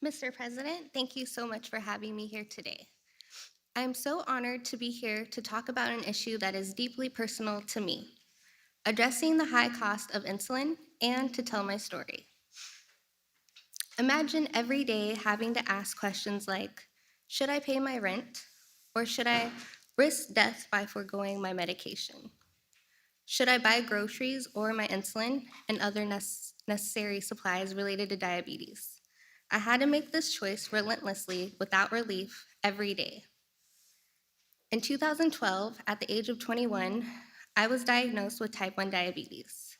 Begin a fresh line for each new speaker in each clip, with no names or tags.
Mr. President, thank you so much for having me here today. I am so honored to be here to talk about an issue that is deeply personal to me, addressing the high cost of insulin and to tell my story. Imagine every day having to ask questions like, should I pay my rent? Or should I risk death by foregoing my medication? Should I buy groceries or my insulin and other necessary supplies related to diabetes? I had to make this choice relentlessly without relief every day. In 2012, at the age of 21, I was diagnosed with type 1 diabetes.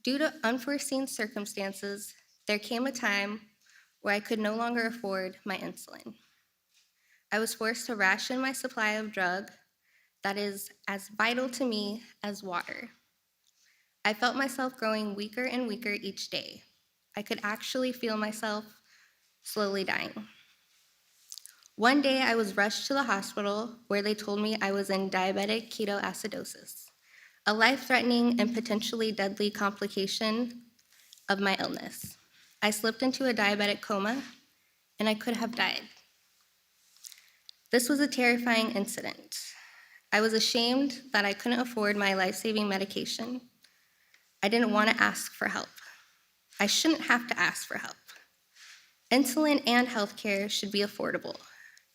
Due to unforeseen circumstances, there came a time where I could no longer afford my insulin. I was forced to ration my supply of drug that is as vital to me as water. I felt myself growing weaker and weaker each day. I could actually feel myself slowly dying. One day, I was rushed to the hospital where they told me I was in diabetic ketoacidosis, a life-threatening and potentially deadly complication of my illness. I slipped into a diabetic coma, and I could have died. This was a terrifying incident. I was ashamed that I couldn't afford my life-saving medication. I didn't want to ask for help. I shouldn't have to ask for help. Insulin and healthcare should be affordable.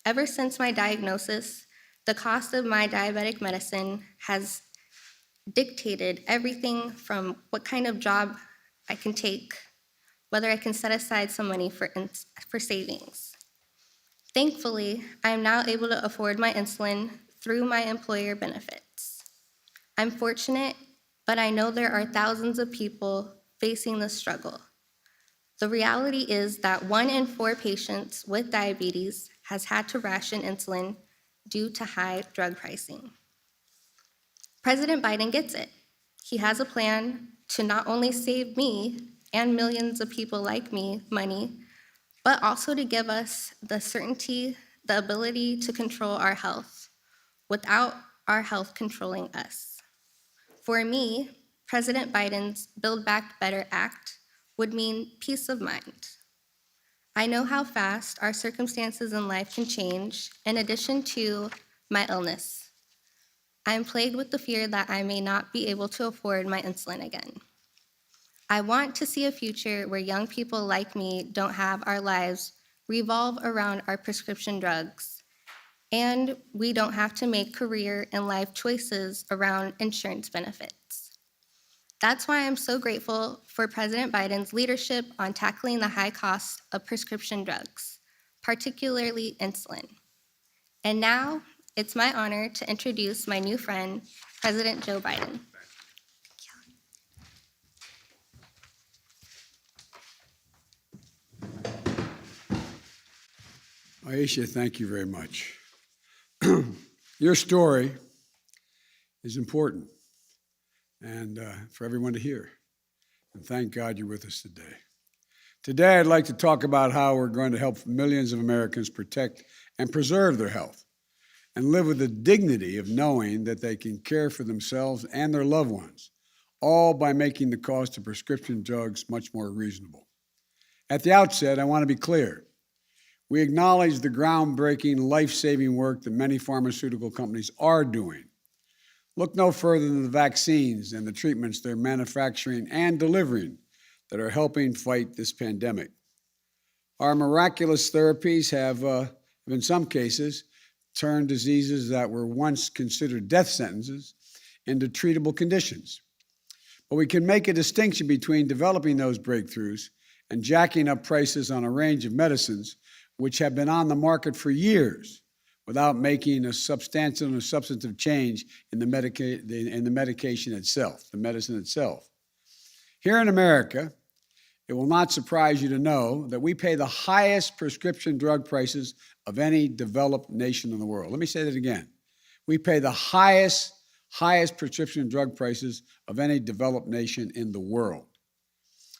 Ever since my diagnosis, the cost of my diabetic medicine has dictated everything from what kind of job I can take, whether I can set aside some money for savings. Thankfully, I am now able to afford my insulin through my employer benefits. I'm fortunate, but I know there are thousands of people facing this struggle. The reality is that 1 in 4 patients with diabetes has had to ration insulin due to high drug pricing. President Biden gets it. He has a plan to not only save me and millions of people like me money, but also to give us the certainty, the ability to control our health without our health controlling us. For me, President Biden's Build Back Better Act would mean peace of mind. I know how fast our circumstances in life can change, in addition to my illness. I am plagued with the fear that I may not be able to afford my insulin again. I want to see a future where young people like me don't have our lives revolve around our prescription drugs, and we don't have to make career and life choices around insurance benefits. That's why I'm so grateful for President Biden's leadership on tackling the high cost of prescription drugs, particularly insulin. And now, it's my honor to introduce my new friend, President Joe Biden.
Aisha, thank you very much. Your story is important and for everyone to hear. And thank God you're with us today. Today, I'd like to talk about how we're going to help millions of Americans protect and preserve their health and live with the dignity of knowing that they can care for themselves and their loved ones, all by making the cost of prescription drugs much more reasonable. At the outset, I want to be clear. We acknowledge the groundbreaking, life-saving work that many pharmaceutical companies are doing. Look no further than the vaccines and the treatments they're manufacturing and delivering that are helping fight this pandemic. Our miraculous therapies have, in some cases, turned diseases that were once considered death sentences into treatable conditions. But we can make a distinction between developing those breakthroughs and jacking up prices on a range of medicines which have been on the market for years without making a substantial and substantive change in the medication itself, the medicine itself. Here in America, it will not surprise you to know that we pay the highest prescription drug prices of any developed nation in the world. Let me say that again. We pay the highest prescription drug prices of any developed nation in the world.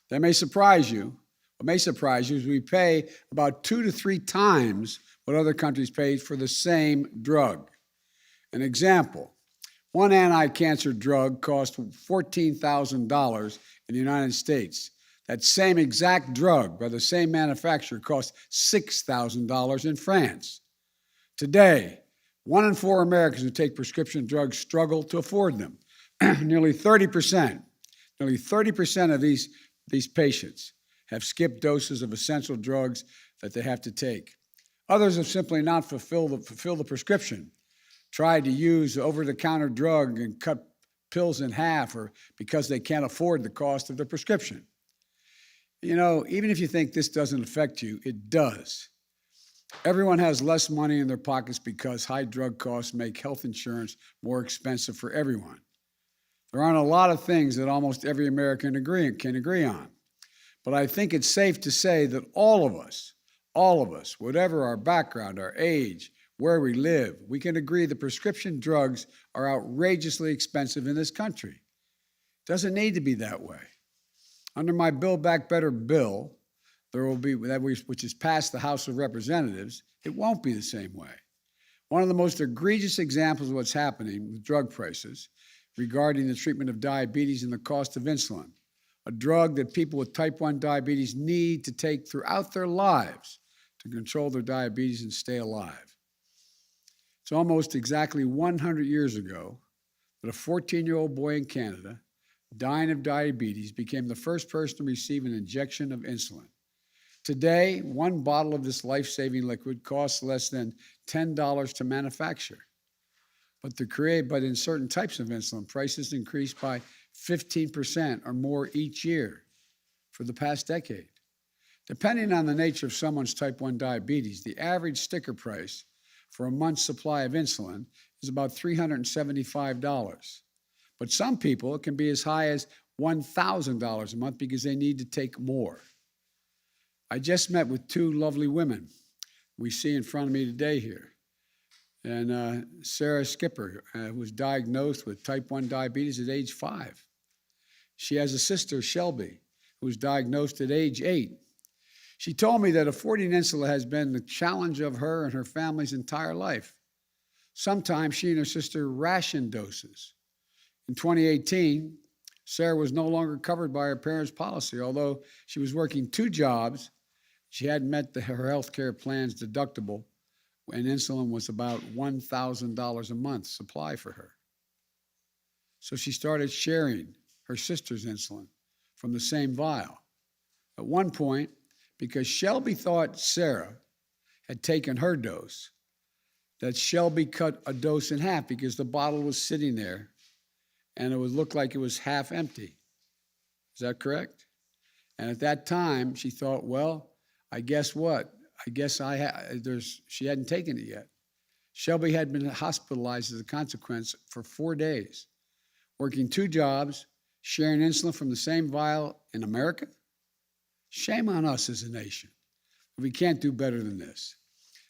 That may surprise you. What may surprise you is we pay about 2 to 3 times what other countries pay for the same drug. An example, one anti-cancer drug costs $14,000 in the United States. That same exact drug by the same manufacturer costs $6,000 in France. Today, 1 in 4 Americans who take prescription drugs struggle to afford them. Nearly 30% of these patients have skipped doses of essential drugs that they have to take. Others have simply not fulfilled the prescription, tried to use over-the-counter drug and cut pills in half, or because they can't afford the cost of the prescription. You know, even if you think this doesn't affect you, it does. Everyone has less money in their pockets because high drug costs make health insurance more expensive for everyone. There aren't a lot of things that almost every American can agree on. But I think it's safe to say that all of us, whatever our background, our age, where we live, we can agree that prescription drugs are outrageously expensive in this country. It doesn't need to be that way. Under my Build Back Better bill, which is passed the House of Representatives, it won't be the same way. One of the most egregious examples of what's happening with drug prices regarding the treatment of diabetes and the cost of insulin, a drug that people with type 1 diabetes need to take throughout their lives to control their diabetes and stay alive. It's almost exactly 100 years ago that a 14-year-old boy in Canada, dying of diabetes, became the first person to receive an injection of insulin. Today, one bottle of this life-saving liquid costs less than $10 to manufacture. But in certain types of insulin, prices increased by 15% or more each year for the past decade. Depending on the nature of someone's type 1 diabetes, the average sticker price for a month's supply of insulin is about $375. But some people, it can be as high as $1,000 a month because they need to take more. I just met with 2 lovely women we see in front of me today here. And Sarah Skipper, who was diagnosed with type 1 diabetes at age 5. She has a sister, Shelby, who was diagnosed at age 8. She told me that affording insulin has been the challenge of her and her family's entire life. Sometimes she and her sister ration doses. In 2018, Sarah was no longer covered by her parents' policy. Although she was working 2 jobs, she hadn't met her health care plan's deductible, and insulin was about $1,000 a month supply for her. So she started sharing her sister's insulin from the same vial. At one point, because Shelby thought Sarah had taken her dose, that Shelby cut a dose in half because the bottle was sitting there and it would look like it was half empty. Is that correct? And at that time, she thought, well, I guess what? She hadn't taken it yet. Shelby had been hospitalized as a consequence for 4 days, working 2 jobs, sharing insulin from the same vial in America. Shame on us as a nation. We can't do better than this.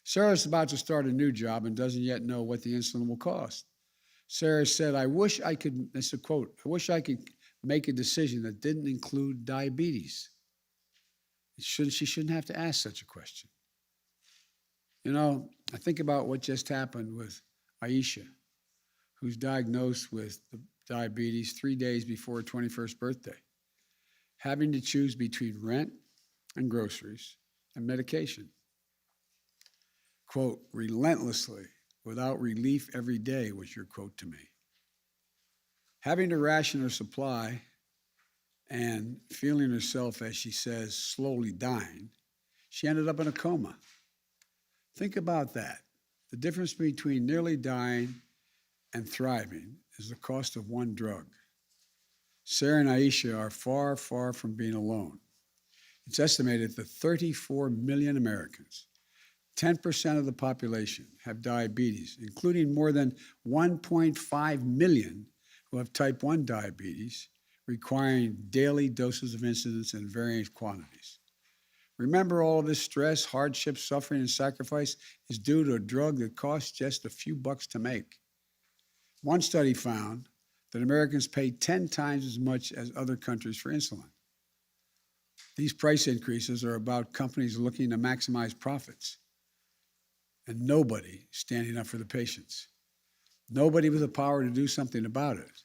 Sarah's about to start a new job and doesn't yet know what the insulin will cost. Sarah said, this is a quote, I wish I could make a decision that didn't include diabetes. She shouldn't have to ask such a question. You know, I think about what just happened with Aisha, who's diagnosed with diabetes 3 days before her 21st birthday, having to choose between rent and groceries and medication. Quote, relentlessly, without relief every day was your quote to me. Having to ration her supply and feeling herself, as she says, slowly dying, she ended up in a coma. Think about that. The difference between nearly dying and thriving is the cost of one drug. Sarah and Aisha are far, far from being alone. It's estimated that 34 million Americans, 10% of the population, have diabetes, including more than 1.5 million who have type 1 diabetes, requiring daily doses of insulin in varying quantities. Remember, all of this stress, hardship, suffering, and sacrifice is due to a drug that costs just a few bucks to make. One study found that Americans pay 10 times as much as other countries for insulin. These price increases are about companies looking to maximize profits and nobody standing up for the patients. Nobody with the power to do something about it.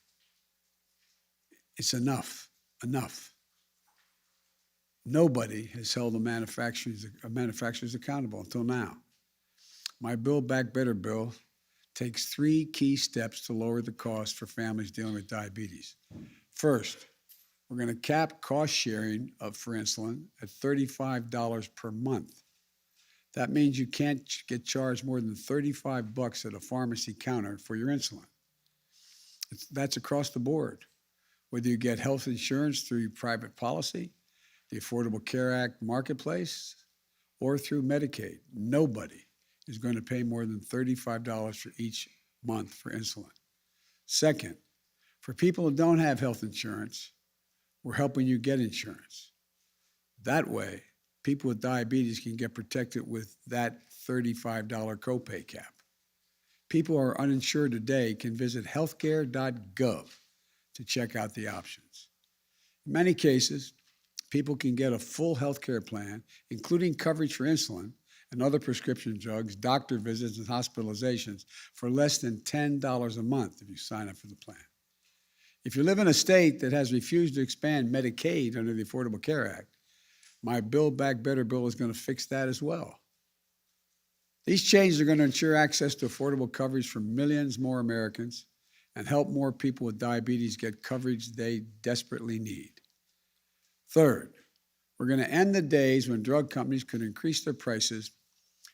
It's enough. Nobody has held the manufacturers accountable until now. My Build Back Better bill takes 3 key steps to lower the cost for families dealing with diabetes. First, we're going to cap cost sharing for insulin at $35 per month. That means you can't get charged more than $35 at a pharmacy counter for your insulin. That's across the board. Whether you get health insurance through your private policy, the Affordable Care Act marketplace, or through Medicaid, nobody is going to pay more than $35 for each month for insulin. Second, for people who don't have health insurance, we're helping you get insurance. That way, people with diabetes can get protected with that $35 copay cap. People who are uninsured today can visit healthcare.gov to check out the options. In many cases, people can get a full health care plan, including coverage for insulin and other prescription drugs, doctor visits, and hospitalizations for less than $10 a month if you sign up for the plan. If you live in a state that has refused to expand Medicaid under the Affordable Care Act, my Build Back Better bill is going to fix that as well. These changes are going to ensure access to affordable coverage for millions more Americans and help more people with diabetes get coverage they desperately need. Third, we're going to end the days when drug companies could increase their prices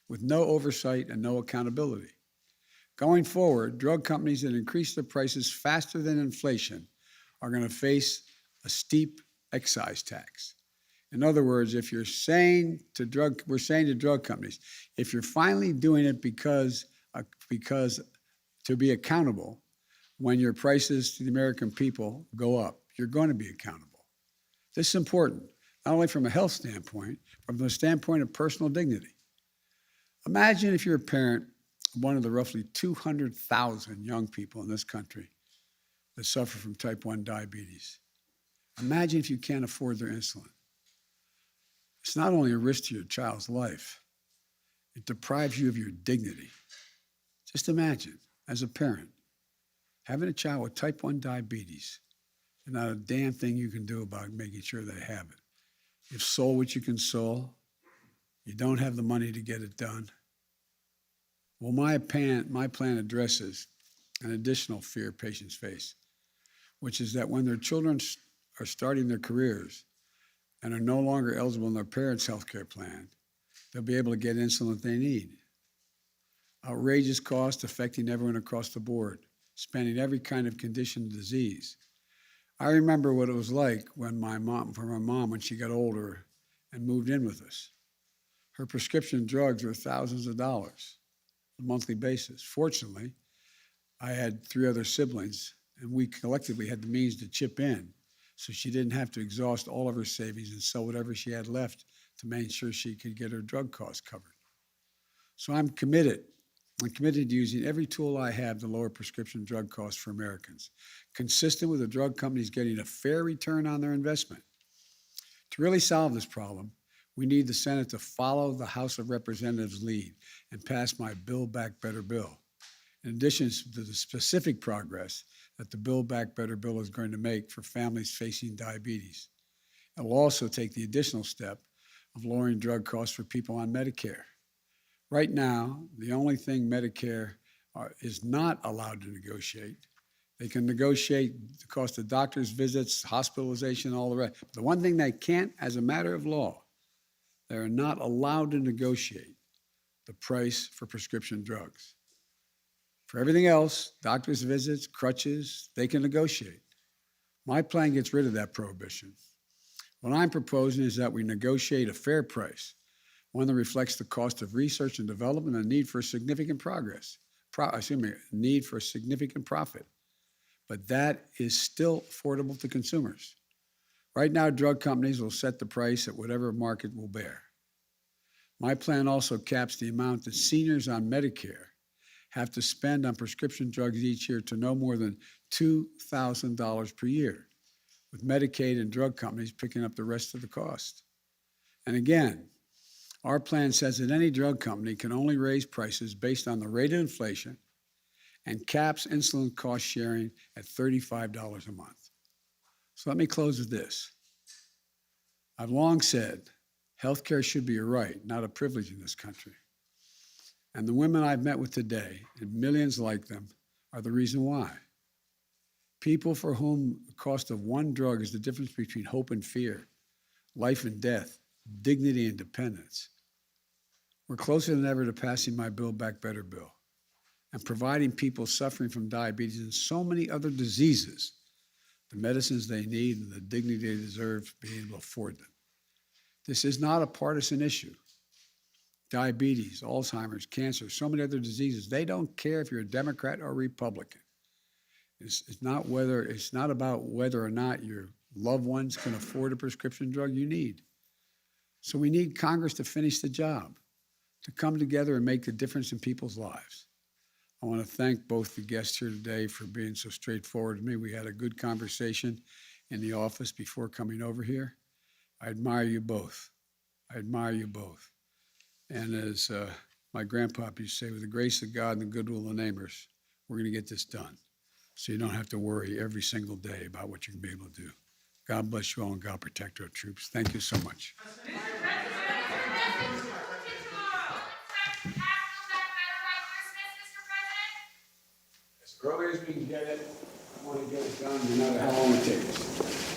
with no oversight and no accountability. Going forward, drug companies that increase their prices faster than inflation are going to face a steep excise tax. In other words, if you're saying to drug companies, if you're finally doing it because to be accountable, when your prices to the American people go up, you're going to be accountable. This is important, not only from a health standpoint, but from the standpoint of personal dignity. Imagine if you're a parent of one of the roughly 200,000 young people in this country that suffer from type 1 diabetes. Imagine if you can't afford their insulin. It's not only a risk to your child's life, it deprives you of your dignity. Just imagine, as a parent, having a child with type 1 diabetes and not a damn thing you can do about making sure they have it. You've sold what you can sell. You don't have the money to get it done. Well, my plan addresses an additional fear patients face, which is that when their children are starting their careers and are no longer eligible in their parents' health care plan, they'll be able to get insulin that they need. Outrageous costs affecting everyone across the board, spanning every kind of condition and disease. I remember what it was like for my mom when she got older and moved in with us. Her prescription drugs were thousands of dollars on a monthly basis. Fortunately, I had 3 other siblings, and we collectively had the means to chip in, so she didn't have to exhaust all of her savings and sell whatever she had left to make sure she could get her drug costs covered. So I'm committed to using every tool I have to lower prescription drug costs for Americans, consistent with the drug companies getting a fair return on their investment. To really solve this problem, we need the Senate to follow the House of Representatives' lead and pass my Build Back Better bill. In addition to the specific progress that the Build Back Better bill is going to make for families facing diabetes, it will also take the additional step of lowering drug costs for people on Medicare. Right now, the only thing Medicare is not allowed to negotiate, they can negotiate the cost of doctors' visits, hospitalization, all the rest. But the one thing they can't, as a matter of law, they are not allowed to negotiate the price for prescription drugs. For everything else, doctors' visits, crutches, they can negotiate. My plan gets rid of that prohibition. What I'm proposing is that we negotiate a fair price, one that reflects the cost of research and development and need for significant need for significant profit. But that is still affordable to consumers. Right now, drug companies will set the price at whatever market will bear. My plan also caps the amount that seniors on Medicare have to spend on prescription drugs each year to no more than $2,000 per year, with Medicaid and drug companies picking up the rest of the cost. And again, our plan says that any drug company can only raise prices based on the rate of inflation and caps insulin cost sharing at $35 a month. So let me close with this. I've long said healthcare should be a right, not a privilege in this country. And the women I've met with today, and millions like them, are the reason why. People for whom the cost of one drug is the difference between hope and fear, life and death, dignity and dependence. We're closer than ever to passing my Build Back Better bill and providing people suffering from diabetes and so many other diseases the medicines they need and the dignity they deserve, being able to afford them. This is not a partisan issue. Diabetes, Alzheimer's, cancer, so many other diseases, they don't care if you're a Democrat or Republican. It's not about whether or not your loved ones can afford a prescription drug you need. So we need Congress to finish the job, to come together and make the difference in people's lives. I want to thank both the guests here today for being so straightforward with me. We had a good conversation in the office before coming over here. I admire you both. I admire you both. And as my grandpa used to say, with the grace of God and the goodwill of the neighbors, we're going to get this done. So you don't have to worry every single day about what you can be able to do. God bless you all and God protect our troops. Thank you so much. As early as we can get it, I want to get it done no matter how long it takes.